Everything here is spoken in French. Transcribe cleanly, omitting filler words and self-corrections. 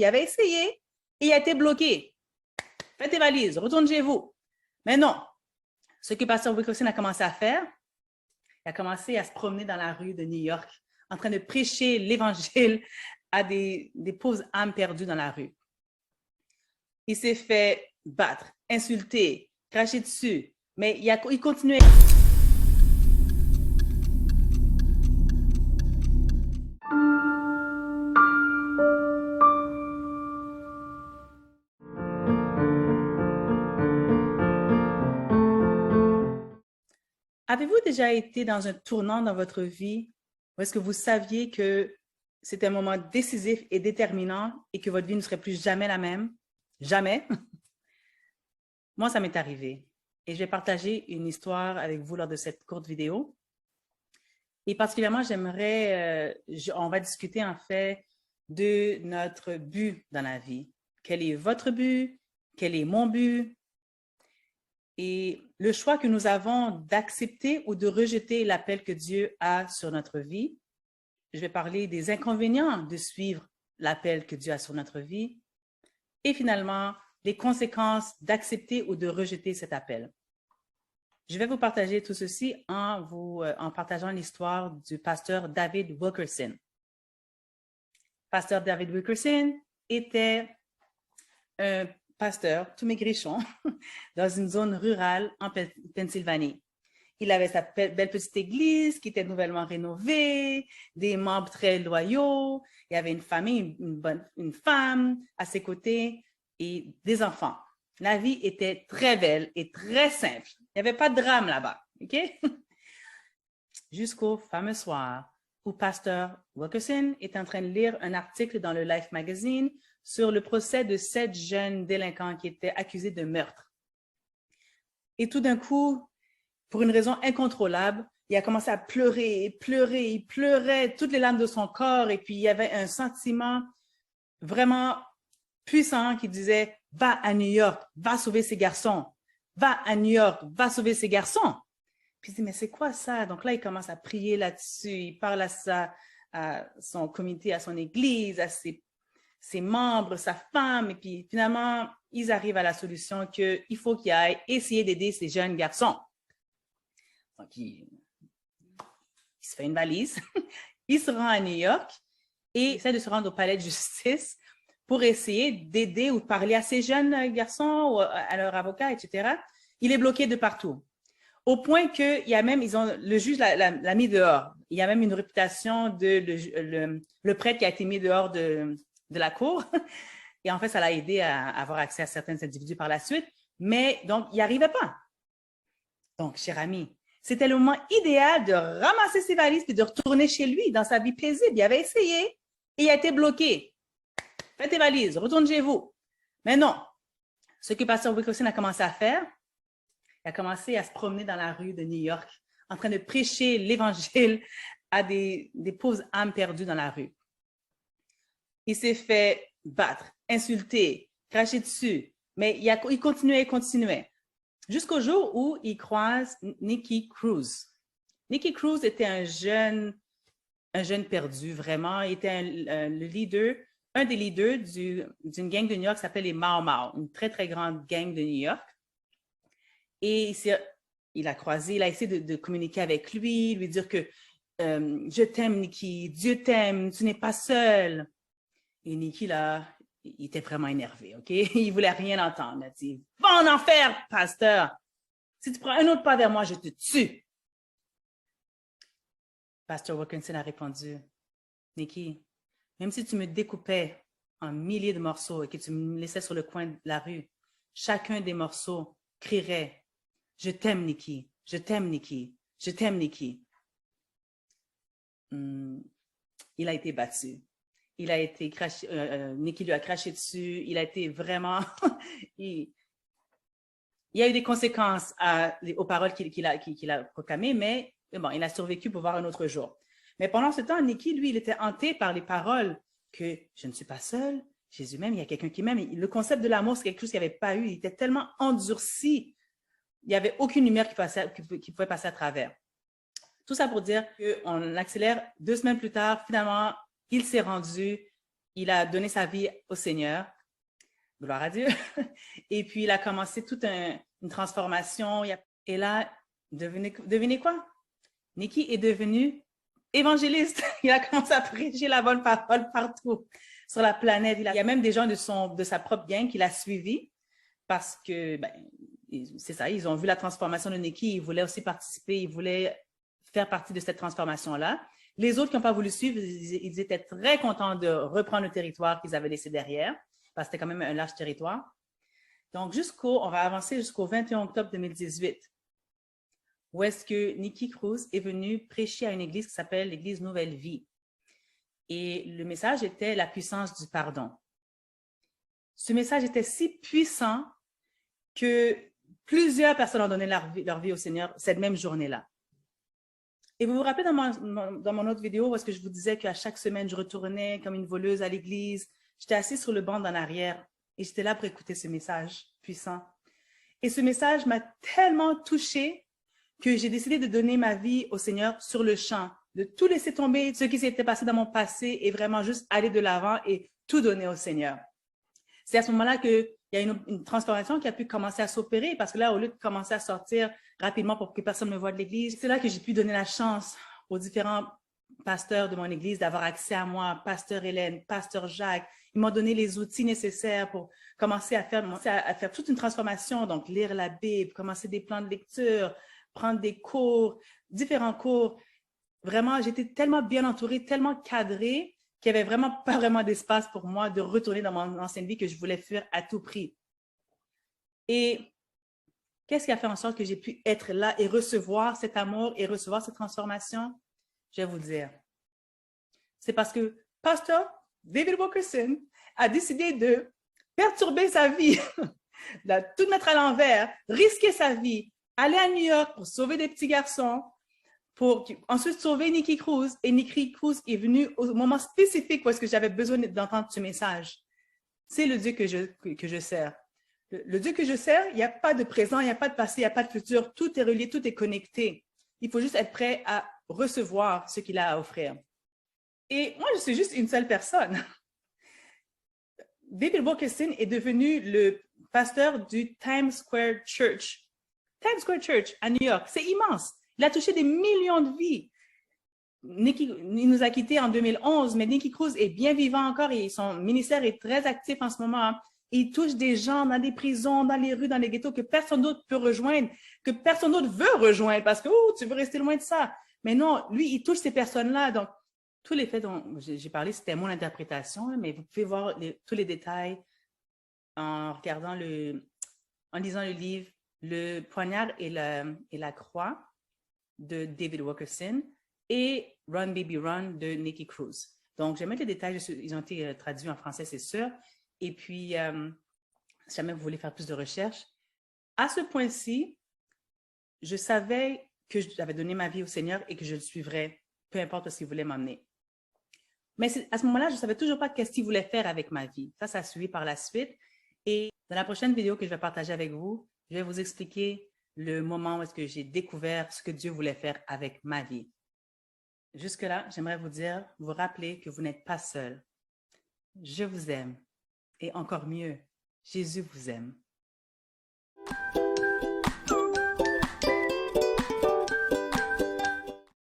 Il avait essayé et il a été bloqué. Faites tes valises, retourne chez vous. Mais non. Ce que Pasteur Wilkerson a commencé à faire, il a commencé à se promener dans la rue de New York en train de prêcher l'Évangile à des pauvres âmes perdues dans la rue. Il s'est fait battre, insulter, cracher dessus, mais il continuait. Avez-vous déjà été dans un tournant dans votre vie où est-ce que vous saviez que c'était un moment décisif et déterminant et que votre vie ne serait plus jamais la même? Jamais. Moi, ça m'est arrivé et je vais partager une histoire avec vous lors de cette courte vidéo. Et particulièrement, on va discuter en fait de notre but dans la vie. Quel est votre but? Quel est mon but? Et le choix que nous avons d'accepter ou de rejeter l'appel que Dieu a sur notre vie. Je vais parler des inconvénients de suivre l'appel que Dieu a sur notre vie. Et finalement, les conséquences d'accepter ou de rejeter cet appel. Je vais vous partager tout ceci en partageant l'histoire du pasteur David Wilkerson. Pasteur David Wilkerson était un pasteur tout maigrichon dans une zone rurale en Pennsylvanie. Il avait sa belle petite église qui était nouvellement rénovée, des membres très loyaux, il y avait une famille, une femme à ses côtés et des enfants. La vie était très belle et très simple. Il n'y avait pas de drame là-bas, OK? Jusqu'au fameux soir où pasteur Wilkerson est en train de lire un article dans le Life Magazine sur le procès de 7 jeunes délinquants qui étaient accusés de meurtre. Et tout d'un coup, pour une raison incontrôlable, il a commencé à pleurer, il pleurait toutes les larmes de son corps et puis il y avait un sentiment vraiment puissant qui disait « Va à New York, va sauver ces garçons. Va à New York, va sauver ces garçons. » Puis il dit « Mais c'est quoi ça? » Donc là, il commence à prier là-dessus, il parle à son comité, à son église, à ses membres, sa femme, et puis finalement, ils arrivent à la solution qu'il faut qu'il aille essayer d'aider ces jeunes garçons. Donc, il se fait une valise, il se rend à New York et essaie de se rendre au palais de justice pour essayer d'aider ou de parler à ces jeunes garçons, ou à leur avocat, etc. Il est bloqué de partout. Au point que le juge l'a mis dehors. Il y a même une réputation de le prêtre qui a été mis dehors de la cour. Et en fait, ça l'a aidé à avoir accès à certains individus par la suite. Mais donc, il n'y arrivait pas. Donc, cher ami, c'était le moment idéal de ramasser ses valises et de retourner chez lui dans sa vie paisible. Il avait essayé et il a été bloqué. Faites tes valises, retourne chez vous. Mais non. Ce que pasteur Wilkerson a commencé à faire, il a commencé à se promener dans la rue de New York en train de prêcher l'Évangile à des pauvres âmes perdues dans la rue. Il s'est fait battre, insulter, cracher dessus, mais il continuait. Jusqu'au jour où il croise Nicky Cruz. Nicky Cruz était un jeune perdu, vraiment. Il était un des leaders d'une gang de New York qui s'appelle les Mau Mau, une très, très grande gang de New York. Et il a croisé, il a essayé de communiquer avec lui dire que je t'aime, Nicky, Dieu t'aime, tu n'es pas seul. Et Nicky, là, il était vraiment énervé, OK? Il voulait rien entendre. Il a dit, va en enfer, pasteur. Si tu prends un autre pas vers moi, je te tue. Pasteur Wilkerson a répondu, Nicky, même si tu me découpais en milliers de morceaux et que tu me laissais sur le coin de la rue, chacun des morceaux crierait, je t'aime, Nicky, je t'aime, Nicky, je t'aime, Nicky. Il a été battu. Il a été craché, Nicky lui a craché dessus. Il a été vraiment, il y a eu des conséquences aux paroles qu'il a proclamées, mais bon, il a survécu pour voir un autre jour. Mais pendant ce temps, Nicky, lui, il était hanté par les paroles que je ne suis pas seul, Jésus m'aime, il y a quelqu'un qui m'aime. Le concept de l'amour, c'est quelque chose qu'il n'avait pas eu. Il était tellement endurci, il n'y avait aucune lumière qui pouvait passer à travers. Tout ça pour dire qu'on accélère 2 semaines plus tard, finalement, il s'est rendu il a donné sa vie au Seigneur, gloire à Dieu, et puis il a commencé toute une transformation. Et là, devinez quoi? Nikki est devenu évangéliste. Il a commencé à prêcher la bonne parole partout sur la planète. Il y a même des gens de sa propre gang qui l'a suivi parce que, ben, c'est ça, ils ont vu la transformation de Nikki, ils voulaient aussi participer, ils voulaient faire partie de cette transformation-là. Les autres qui n'ont pas voulu suivre, ils étaient très contents de reprendre le territoire qu'ils avaient laissé derrière, parce que c'était quand même un large territoire. Donc, on va avancer jusqu'au 21 octobre 2018, où est-ce que Nicky Cruz est venue prêcher à une église qui s'appelle l'Église Nouvelle Vie. Et le message était la puissance du pardon. Ce message était si puissant que plusieurs personnes ont donné leur vie au Seigneur cette même journée-là. Et vous vous rappelez dans mon autre vidéo où est-ce que je vous disais qu'à chaque semaine, je retournais comme une voleuse à l'église. J'étais assise sur le banc en arrière et j'étais là pour écouter ce message puissant. Et ce message m'a tellement touchée que j'ai décidé de donner ma vie au Seigneur sur le champ, de tout laisser tomber, ce qui s'était passé dans mon passé et vraiment juste aller de l'avant et tout donner au Seigneur. C'est à ce moment-là qu'il y a une transformation qui a pu commencer à s'opérer parce que là, au lieu de commencer à sortir rapidement pour que personne ne me voie de l'église, c'est là que j'ai pu donner la chance aux différents pasteurs de mon église d'avoir accès à moi, pasteur Hélène, pasteur Jacques. Ils m'ont donné les outils nécessaires pour commencer à faire toute une transformation, donc lire la Bible, commencer des plans de lecture, prendre des cours, différents cours. Vraiment, j'étais tellement bien entourée, tellement cadrée qu'il n'y avait vraiment pas vraiment d'espace pour moi de retourner dans mon ancienne vie que je voulais fuir à tout prix. Et qu'est-ce qui a fait en sorte que j'ai pu être là et recevoir cet amour et recevoir cette transformation? Je vais vous dire. C'est parce que Pasteur David Wilkerson a décidé de perturber sa vie, de tout mettre à l'envers, risquer sa vie, aller à New York pour sauver des petits garçons, pour ensuite sauver Nicky Cruz. Et Nicky Cruz est venu au moment spécifique où est-ce que j'avais besoin d'entendre ce message. C'est le Dieu que je sers. Le Dieu que je sers, il n'y a pas de présent, il n'y a pas de passé, il n'y a pas de futur. Tout est relié, tout est connecté. Il faut juste être prêt à recevoir ce qu'il a à offrir. Et moi, je suis juste une seule personne. David Wilkerson est devenu le pasteur du Times Square Church. Times Square Church à New York, c'est immense. Il a touché des millions de vies. Il nous a quittés en 2011, mais Nicky Cruz est bien vivant encore et son ministère est très actif en ce moment. Il touche des gens dans des prisons, dans les rues, dans les ghettos que personne d'autre peut rejoindre, que personne d'autre veut rejoindre parce que tu veux rester loin de ça. Mais non, lui, il touche ces personnes-là. Donc, tous les faits dont j'ai parlé, c'était mon interprétation, mais vous pouvez voir tous les détails en regardant en lisant le livre Le poignard et la croix de David Wilkerson et Run Baby Run de Nicky Cruz. Donc, je vais mettre les détails, ils ont été traduits en français, c'est sûr. Et puis, si jamais vous voulez faire plus de recherches, à ce point-ci, je savais que j'avais donné ma vie au Seigneur et que je le suivrais, peu importe ce qu'il voulait m'emmener. Mais à ce moment-là, je ne savais toujours pas qu'est-ce qu'il voulait faire avec ma vie. Ça a suivi par la suite. Et dans la prochaine vidéo que je vais partager avec vous, je vais vous expliquer le moment où est-ce que j'ai découvert ce que Dieu voulait faire avec ma vie. Jusque-là, j'aimerais vous rappeler que vous n'êtes pas seul. Je vous aime. Et encore mieux, Jésus vous aime.